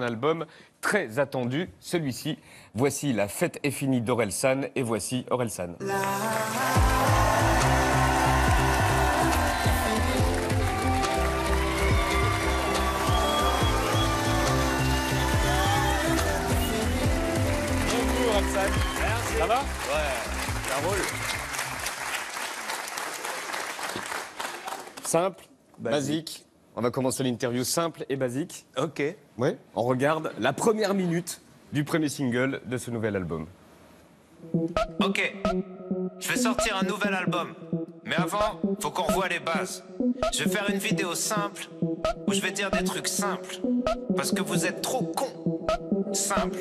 Un album très attendu, celui-ci. Voici La fête est finie d'Orelsan et voici Orelsan. Bonjour Orelsan. Merci. Ça va? Ouais, ça roule. Simple, basique. On va commencer l'interview simple et basique. Ok. Ouais. On regarde la première minute du premier single de ce nouvel album. Ok. Je vais sortir un nouvel album. Mais avant, faut qu'on revoie les bases. Je vais faire une vidéo simple où je vais dire des trucs simples. Parce que vous êtes trop cons. Simple.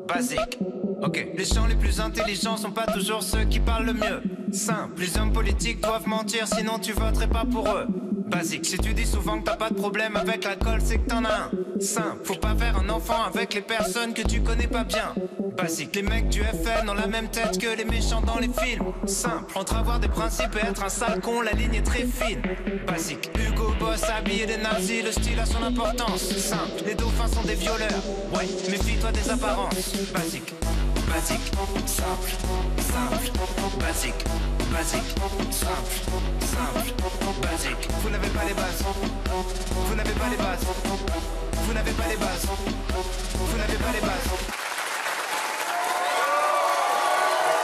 Basique. Ok. Les gens les plus intelligents sont pas toujours ceux qui parlent le mieux. Simple. Les hommes politiques doivent mentir, sinon tu voterais pas pour eux. Basique. Si tu dis souvent que t'as pas de problème avec l'alcool, c'est que t'en as un. Simple. Faut pas faire un enfant avec les personnes que tu connais pas bien. Basique. Les mecs du FN ont la même tête que les méchants dans les films. Simple. Entre avoir des principes et être un sale con, la ligne est très fine. Basique. Hugo Boss habillé des nazis, le style a son importance. Simple. Les dauphins sont des violeurs. Ouais, méfie-toi des apparences. Basique. Basique. Simple. Simple. Basique. Basique. Simple. Simple. Basique. Vous n'avez pas les bases. Vous n'avez pas les bases. Vous n'avez pas les bases. Vous n'avez pas les bases.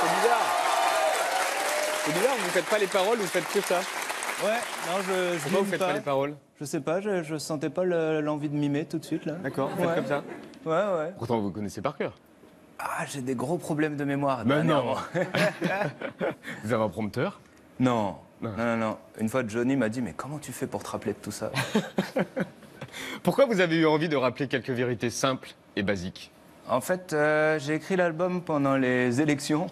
C'est bizarre. C'est bizarre, vous faites pas les paroles, vous faites que ça. Ouais, non, je Pourquoi vous mime faites pas les paroles? Je sais pas, je sentais pas l'envie de mimer tout de suite là. D'accord, vous faites Ouais. comme ça. Ouais. Pourtant, vous connaissez par cœur. Ah, j'ai des gros problèmes de mémoire. Mais non. dernièrement. Vous avez un prompteur? Non. Non. Une fois, Johnny m'a dit, mais comment tu fais pour te rappeler de tout ça? Pourquoi vous avez eu envie de rappeler quelques vérités simples et basiques? En fait, j'ai écrit l'album pendant les élections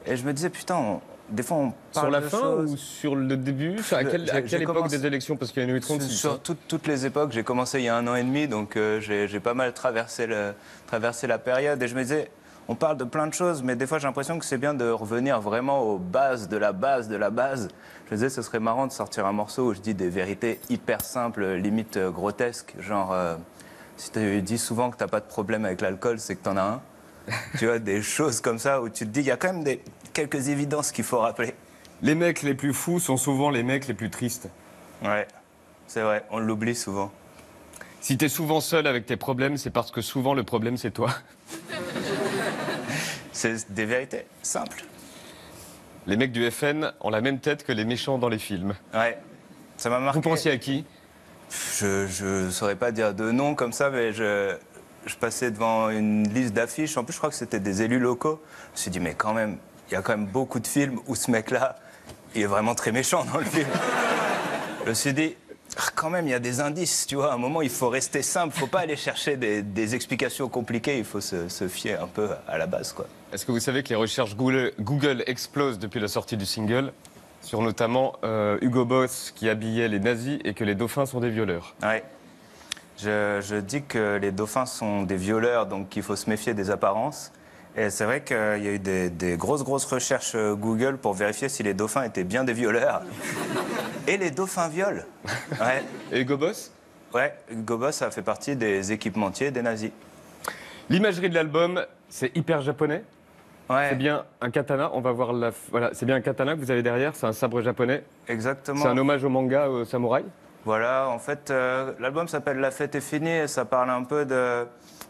et je me disais, putain, des fois on parle Sur la de fin choses. ou sur le début? À quelle j'ai époque commencé- des élections? Parce qu'il y en a eu 36. Sur toutes les époques, j'ai commencé il y a 1 an et demi, donc j'ai pas mal traversé la période. Et je me disais, on parle de plein de choses, mais des fois j'ai l'impression que c'est bien de revenir vraiment aux bases de la base de la base. Je me disais, ce serait marrant de sortir un morceau où je dis des vérités hyper simples, limite grotesques, genre si tu dis souvent que t'as pas de problème avec l'alcool, c'est que t'en as un. Tu vois, des choses comme ça où tu te dis, il y a quand même quelques évidences qu'il faut rappeler. Les mecs les plus fous sont souvent les mecs les plus tristes. Ouais, c'est vrai, on l'oublie souvent. Si t'es souvent seul avec tes problèmes, c'est parce que souvent le problème c'est toi. C'est des vérités simples. Les mecs du FN ont la même tête que les méchants dans les films. Ouais, ça m'a marqué. Vous pensiez à qui? Je saurais pas dire de nom comme ça, mais je passais devant une liste d'affiches. En plus, je crois que c'était des élus locaux. Je me suis dit, mais quand même, il y a quand même beaucoup de films où ce mec-là, il est vraiment très méchant dans le film. Je me suis dit, quand même, il y a des indices, tu vois. À un moment, il faut rester simple. Il faut pas aller chercher des explications compliquées. Il faut se fier un peu à la base, quoi. Est-ce que vous savez que les recherches Google explosent depuis la sortie du single, sur notamment Hugo Boss qui habillait les nazis et que les dauphins sont des violeurs? Ouais. Je dis que les dauphins sont des violeurs, donc qu'il faut se méfier des apparences. Et c'est vrai qu'il y a eu des grosses recherches Google pour vérifier si les dauphins étaient bien des violeurs. Et les dauphins violent. Ouais. Et Hugo Boss? Ouais, Hugo Boss, ça fait partie des équipementiers des nazis. L'imagerie de l'album, c'est hyper japonais. Ouais, C'est bien un katana, on va voir voilà, c'est bien un katana que vous avez derrière, c'est un sabre japonais. exactement. C'est un hommage au manga samouraï. Voilà, en fait, l'album s'appelle La fête est finie et ça parle un peu de,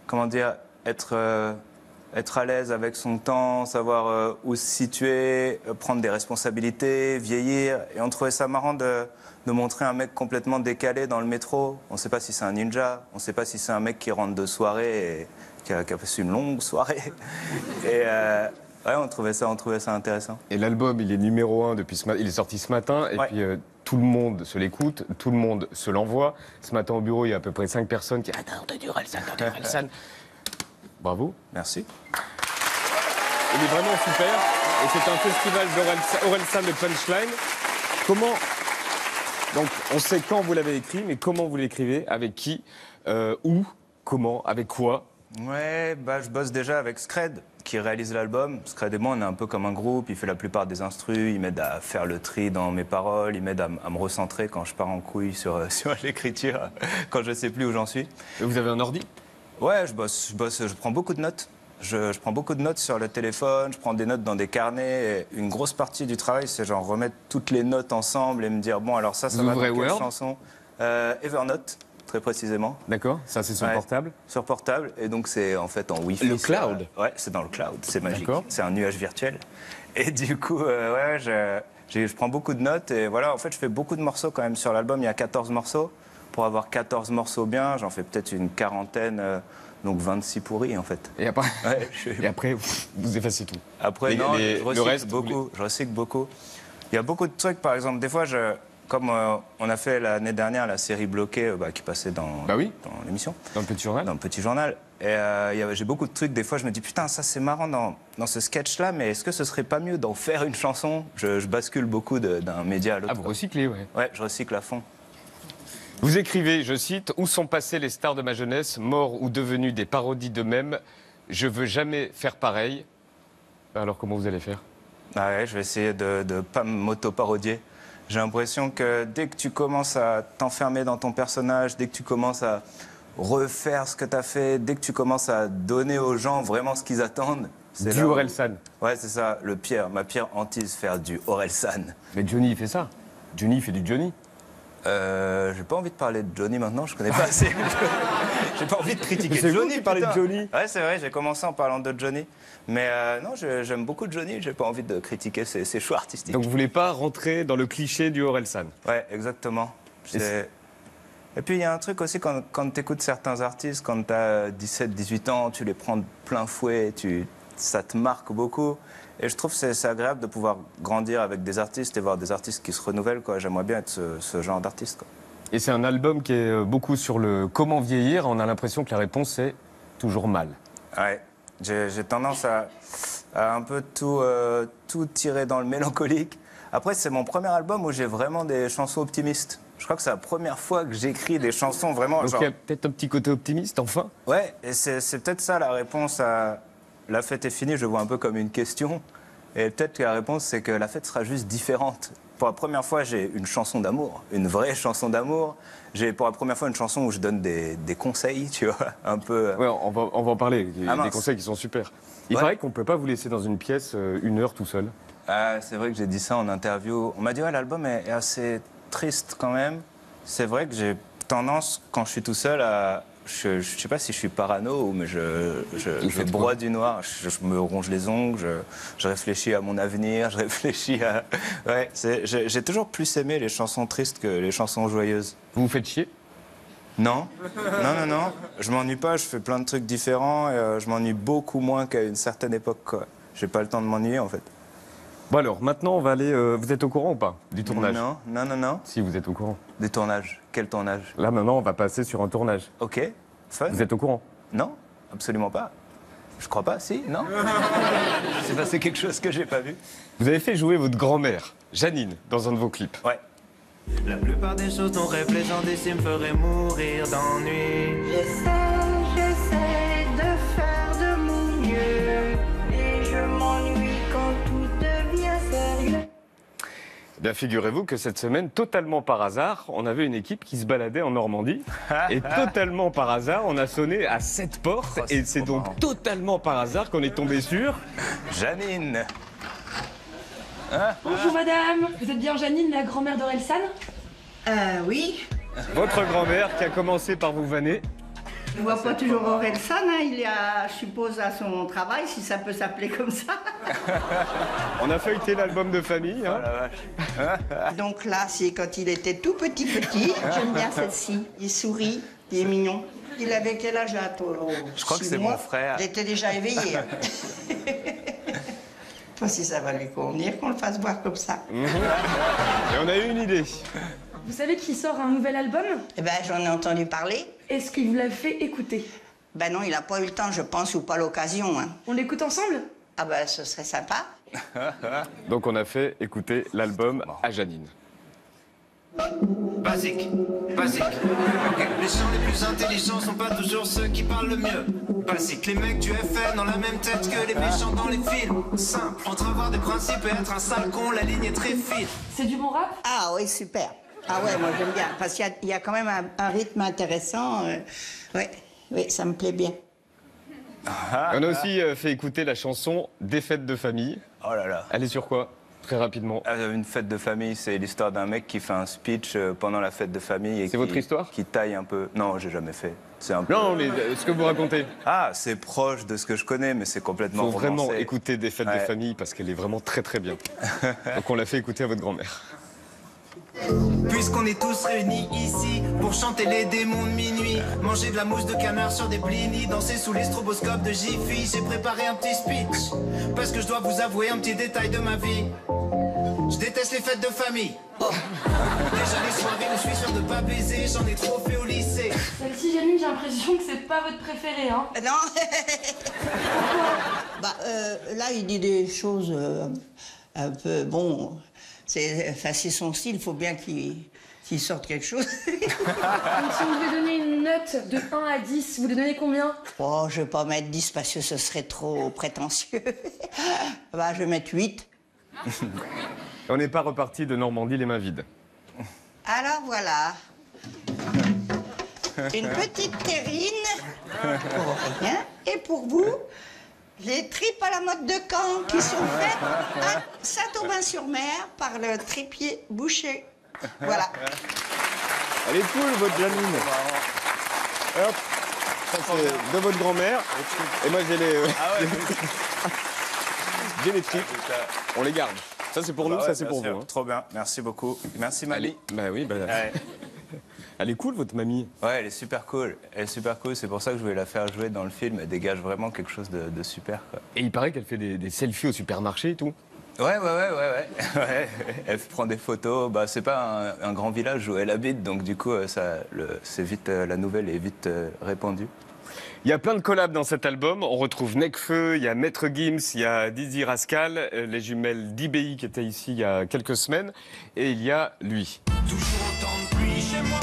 comment dire, être à l'aise avec son temps, savoir où se situer, prendre des responsabilités, vieillir. Et on trouvait ça marrant de montrer un mec complètement décalé dans le métro. On ne sait pas si c'est un ninja, on ne sait pas si c'est un mec qui rentre de soirée et qui a passé une longue soirée. Et ouais, on trouvait ça intéressant. Et l'album, il est numéro 1 depuis ce matin, il est sorti ce matin, et Ouais. puis tout le monde se l'écoute, tout le monde se l'envoie. Ce matin au bureau, il y a à peu près 5 personnes qui disent « Ah, t'as du Orelsan, t'as du Orelsan ». Bravo. Merci. Il est vraiment super. Et c'est un festival d'Orelsan de Punchline. Comment... Donc, on sait quand vous l'avez écrit, mais comment vous l'écrivez? Avec qui? Où? Comment? Avec quoi? Ouais, je bosse déjà avec Scred, qui réalise l'album. Scred et moi, on est un peu comme un groupe. Il fait la plupart des instrus, il m'aide à faire le tri dans mes paroles, il m'aide à me recentrer quand je pars en couille sur l'écriture, quand je sais plus où j'en suis. Et vous avez un ordi? Ouais, je prends beaucoup de notes. Je prends beaucoup de notes sur le téléphone, je prends des notes dans des carnets. Et une grosse partie du travail, c'est genre remettre toutes les notes ensemble et me dire, bon, alors ça Vous va dans ouvrez quelle Word chanson Evernote, très précisément. D'accord, ça c'est sur Ouais. portable. Sur portable, et donc c'est en fait en Wi-Fi. Le cloud. Ouais, c'est dans le cloud, c'est magique. D'accord. C'est un nuage virtuel. Et du coup, je prends beaucoup de notes, et voilà, en fait, je fais beaucoup de morceaux quand même sur l'album. Il y a 14 morceaux. Pour avoir 14 morceaux bien, j'en fais peut-être une quarantaine, donc 26 pourris en fait. Et après, Ouais, et après vous effacez tout. Après, Les- non, les- je le recycle reste, beaucoup. Je recycle beaucoup. Il y a beaucoup de trucs, par exemple, des fois, comme on a fait l'année dernière la série Bloquée qui passait dans, Bah oui. dans l'émission, Dans le petit journal. dans le petit journal, et j'ai beaucoup de trucs, des fois je me dis, putain, ça c'est marrant dans ce sketch-là, mais est-ce que ce serait pas mieux d'en faire une chanson? Je bascule beaucoup d'un média à l'autre. Ah, vous quoi. recyclez, ouais. Ouais, je recycle à fond. Vous écrivez, je cite, « Où sont passées les stars de ma jeunesse, morts ou devenus des parodies d'eux-mêmes? Je veux jamais faire pareil. » Alors comment vous allez faire? Ah ouais, je vais essayer de ne pas m'auto-parodier. J'ai l'impression que dès que tu commences à t'enfermer dans ton personnage, dès que tu commences à refaire ce que tu as fait, dès que tu commences à donner aux gens vraiment ce qu'ils attendent, c'est Du là où- Orelsan. Ouais, c'est ça, ma pire hantise, faire du Orelsan. Mais Johnny, il fait ça. Johnny, il fait du Johnny. J'ai pas envie de parler de Johnny maintenant, je connais pas assez. J'ai pas envie de critiquer Mais c'est vous Johnny. qui parlez de putain. Johnny. Ouais, c'est vrai, j'ai commencé en parlant de Johnny. Mais non, j'aime beaucoup Johnny, j'ai pas envie de critiquer ses choix artistiques. Donc vous voulez pas rentrer dans le cliché du Orelsan. Ouais, exactement. Et puis il y a un truc aussi, quand tu écoutes certains artistes, quand tu as 17-18 ans, tu les prends de plein fouet, ça te marque beaucoup. Et je trouve que c'est agréable de pouvoir grandir avec des artistes et voir des artistes qui se renouvellent, quoi. J'aimerais bien être ce genre d'artiste, quoi. Et c'est un album qui est beaucoup sur le comment vieillir. On a l'impression que la réponse est toujours mal. Ouais, j'ai tendance à un peu tout tirer dans le mélancolique. Après, c'est mon premier album où j'ai vraiment des chansons optimistes. Je crois que c'est la première fois que j'écris des chansons vraiment Donc genre... il y a peut-être un petit côté optimiste, enfin. Ouais, et c'est peut-être ça la réponse à la fête est finie, je vois un peu comme une question. Et peut-être que la réponse, c'est que la fête sera juste différente. Pour la première fois, j'ai une chanson d'amour, une vraie chanson d'amour. J'ai pour la première fois une chanson où je donne des conseils, tu vois, un peu... Ouais, on va en parler. Il y a Ah, des mince. conseils qui sont super. Il Ouais. paraît qu'on peut pas vous laisser dans une pièce 1 heure tout seul. Ah, c'est vrai que j'ai dit ça en interview. On m'a dit, ouais, l'album est assez triste quand même. C'est vrai que j'ai tendance, quand je suis tout seul, à... Je sais pas si je suis parano, mais je faites broie du noir. Je me ronge les ongles, je réfléchis à mon avenir, je réfléchis à... Ouais, j'ai toujours plus aimé les chansons tristes que les chansons joyeuses. Vous vous faites chier? Non, non. Je m'ennuie pas, je fais plein de trucs différents et je m'ennuie beaucoup moins qu'à une certaine époque, quoi. J'ai pas le temps de m'ennuyer, en fait. Bon alors, maintenant on va aller... vous êtes au courant ou pas du tournage? Non. Si, vous êtes au courant. Des tournages. Quel tournage? Là maintenant, on va passer sur un tournage. Ok, fun. Vous êtes au courant? Non, absolument pas. Je crois pas, si, non. C'est passé quelque chose que j'ai pas vu. Vous avez fait jouer votre grand-mère, Janine, dans un de vos clips. Ouais. La plupart des choses dont rêvent les gens d'ici me feraient mourir d'ennui. J'essaie de faire de mon mieux et je m'ennuie quand tout devient sérieux. Eh bien, figurez-vous que cette semaine, totalement par hasard, on avait une équipe qui se baladait en Normandie. Et totalement par hasard, on a sonné à 7 portes. Oh, et c'est c'est trop donc marrant. totalement par hasard qu'on est tombé sur... Janine. Bonjour madame, vous êtes bien Janine, la grand-mère d'Orelsan? Oui, Votre grand-mère qui a commencé par vous vanner. je vois pas toujours Orelsan, hein. Il est, je suppose, à son travail, si ça peut s'appeler comme ça. On a feuilleté l'album de famille. Hein. Donc là, c'est quand il était tout petit. J'aime bien celle-ci. Il sourit, il est mignon. Il avait quel âge là, toi? Je crois que 6 c'est mois. mon frère. Il était déjà éveillé. Hein. Toi, si ça va lui convenir qu'on le fasse voir comme ça. Et on a eu une idée. Vous savez qu'il sort un nouvel album? Eh ben, j'en ai entendu parler. Est-ce qu'il vous l'a fait écouter? Ben non, il n'a pas eu le temps, je pense, ou pas l'occasion. Hein. On l'écoute ensemble? Ah ben, ce serait sympa. Donc on a fait écouter l'album à Janine. Basique. Ok. Les gens les plus intelligents sont pas toujours ceux qui parlent le mieux. Basique. Les mecs du FN ont la même tête que les méchants dans les films. Simple. Entre avoir des principes et être un sale con, la ligne est très fine. C'est du bon rap? Ah oui, super. Ah ouais, moi j'aime bien. Parce qu'il y a quand même un rythme intéressant. Ouais. Oui, ça me plaît bien. On a aussi fait écouter la chanson Des fêtes de famille. Oh là là. Elle est sur quoi? Très rapidement. Une fête de famille, c'est l'histoire d'un mec qui fait un speech pendant la fête de famille. C'est votre histoire? Qui taille un peu. Non, j'ai jamais fait. C'est un peu... Non, mais ce que vous racontez. Ah, c'est proche de ce que je connais, mais c'est complètement Il faut vraiment romancé. écouter Des fêtes de famille parce qu'elle est vraiment très très bien. Donc on l'a fait écouter à votre grand-mère. Puisqu'on est tous réunis ici pour chanter les démons de minuit, manger de la mousse de canard sur des blinis, danser sous les stroboscopes de Jiffy, j'ai préparé un petit speech parce que je dois vous avouer un petit détail de ma vie. Je déteste les fêtes de famille. Déjà les soirées où je suis sûr de pas baiser, j'en ai trop fait au lycée. Celle-ci, Janine, j'ai l'impression que c'est pas votre préférée, hein. Non. Bah, là, il dit des choses un peu... Bon, c'est son style, il faut bien qu'il sorte quelque chose. Donc si on devait donner une note de 1 à 10, vous lui donnez combien? Oh, je vais pas mettre 10 parce que ce serait trop prétentieux. Bah, je vais mettre 8. On n'est pas reparti de Normandie les mains vides. Alors voilà. Une petite terrine pour rien. Et pour vous, les tripes à la mode de Caen qui sont faites à Saint-Aubin-sur-Mer par le tripier Boucher. Voilà. Elle est cool, votre Janine. Hop. Ça, c'est de votre grand-mère. Et moi, j'ai les... j'ai les tripes. On les garde. Ça, c'est pour nous, ça, c'est pour vous. Hein. Trop bien, merci beaucoup. Merci, mamie. Bah oui, bah... Ouais. Elle est cool, votre mamie. Ouais, elle est super cool. Elle est super cool, c'est pour ça que je voulais la faire jouer dans le film. Elle dégage vraiment quelque chose de super, quoi. Et il paraît qu'elle fait des selfies au supermarché et tout. Ouais. Ouais. Elle prend des photos. Bah, c'est pas un grand village où elle habite, donc du coup, c'est vite, la nouvelle est vite répandue. Il y a plein de collabs dans cet album. On retrouve Nekfeu, il y a Maître Gims, il y a Dizzy Rascal, les jumelles d'IBI qui étaient ici il y a quelques semaines. Et il y a lui. Toujours autant de pluie chez moi,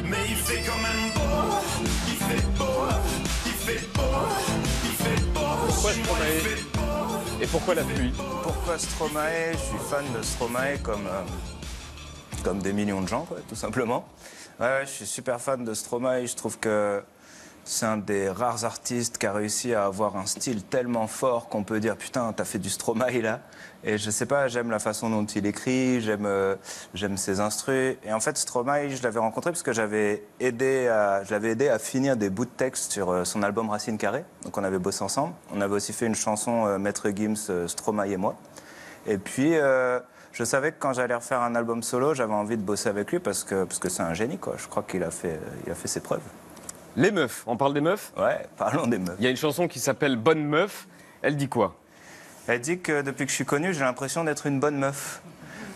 mais il fait quand même beau, il fait beau, il fait beau, il fait beau. Pourquoi Chez moi, Stromae il fait beau. Et pourquoi la pluie? Pourquoi Stromae? Je suis fan de Stromae comme des millions de gens, quoi, tout simplement. Ouais, je suis super fan de Stromae. Je trouve que c'est un des rares artistes qui a réussi à avoir un style tellement fort qu'on peut dire putain, t'as fait du Stromae là. Et je sais pas, j'aime la façon dont il écrit, j'aime ses instrus. Et en fait, Stromae, je l'avais rencontré parce que je l'avais aidé à finir des bouts de texte sur son album Racine Carrée. Donc on avait bossé ensemble. On avait aussi fait une chanson Maître Gims, Stromae et moi. Et puis je savais que quand j'allais refaire un album solo, j'avais envie de bosser avec lui parce que c'est un génie, quoi. Je crois qu'il a fait ses preuves. Les meufs, on parle des meufs? Ouais, parlons des meufs. Il y a une chanson qui s'appelle Bonne Meuf. Elle dit quoi? Elle dit que depuis que je suis connu, j'ai l'impression d'être une bonne meuf.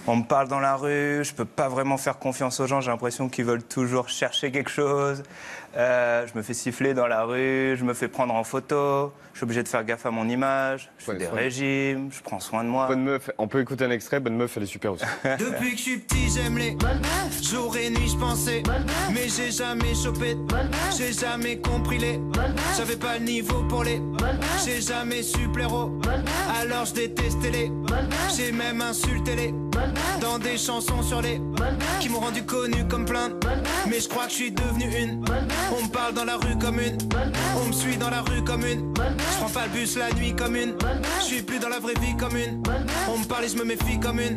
On me parle dans la rue, je peux pas vraiment faire confiance aux gens, j'ai l'impression qu'ils veulent toujours chercher quelque chose. Je me fais siffler dans la rue, je me fais prendre en photo, je suis obligé de faire gaffe à mon image, je fais des régimes, je prends soin de moi. Bonne Meuf, on peut écouter un extrait, Bonne Meuf, elle est super aussi. Depuis que je suis petit, j'aime les jour et nuit, je pensais, mais j'ai jamais chopé, j'ai jamais compris les, j'avais pas le niveau pour les, j'ai jamais su plaire aux, alors je détestais les, j'ai même insulté les, dans des chansons sur les, qui m'ont rendu connu comme plein, mais je crois que je suis devenu une, on me parle dans la rue comme une, on me suit dans la rue comme une, je prends pas le bus la nuit comme une, je suis plus dans la vraie vie comme une, on me parle et je me méfie comme une.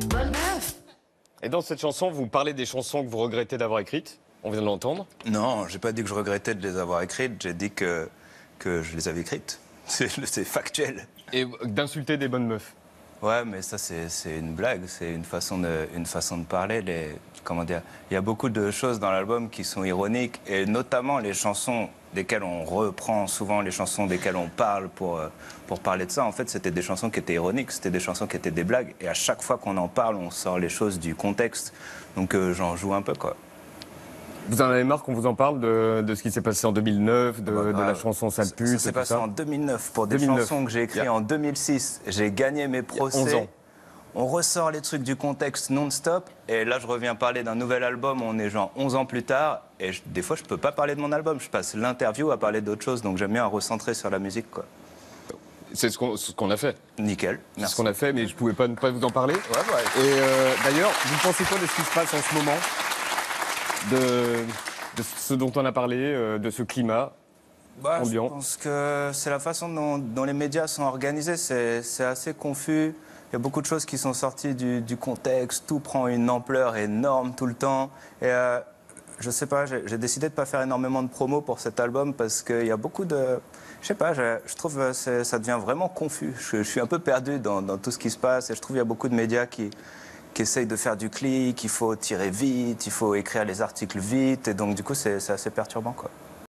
Et dans cette chanson, vous parlez des chansons que vous regrettez d'avoir écrites. On vient de l'entendre. Non, j'ai pas dit que je regrettais de les avoir écrites, j'ai dit que je les avais écrites. C'est factuel. Et d'insulter des bonnes meufs. Ouais, mais ça, c'est une blague, c'est une façon de parler. Comment dire, il y a beaucoup de choses dans l'album qui sont ironiques, et notamment les chansons desquelles on reprend souvent, les chansons desquelles on parle pour parler de ça. En fait, c'était des chansons qui étaient ironiques, c'était des chansons qui étaient des blagues. Et à chaque fois qu'on en parle, on sort les choses du contexte. Donc j'en joue un peu, quoi. Vous en avez marre qu'on vous en parle de ce qui s'est passé en 2009, de la chanson Sale pute? Ça s'est passé en 2009 pour des chansons que j'ai écrites en 2006. J'ai gagné mes procès. 11 ans. On ressort les trucs du contexte non-stop. Et là, je reviens parler d'un nouvel album. On est genre 11 ans plus tard. Et des fois, je peux pas parler de mon album. Je passe l'interview à parler d'autre chose. Donc j'aime bien recentrer sur la musique, quoi. C'est ce qu'on a fait. Nickel. C'est Merci. ce qu'on a fait, mais je pouvais pas ne pas vous en parler. Ouais. Et d'ailleurs, vous pensez quoi de ce qui se passe en ce moment de ce dont on a parlé, de ce climat ambiant? Je pense que c'est la façon dont les médias sont organisés, c'est assez confus. Il y a beaucoup de choses qui sont sorties du contexte, tout prend une ampleur énorme tout le temps. Et je sais pas, j'ai décidé de ne pas faire énormément de promos pour cet album parce qu'il y a beaucoup de... Je sais pas, je trouve que ça devient vraiment confus. Je suis un peu perdu dans tout ce qui se passe et je trouve qu'il y a beaucoup de médias qui essayent de faire du clic, il faut tirer vite, il faut écrire les articles vite et donc du coup c'est assez perturbant, quoi.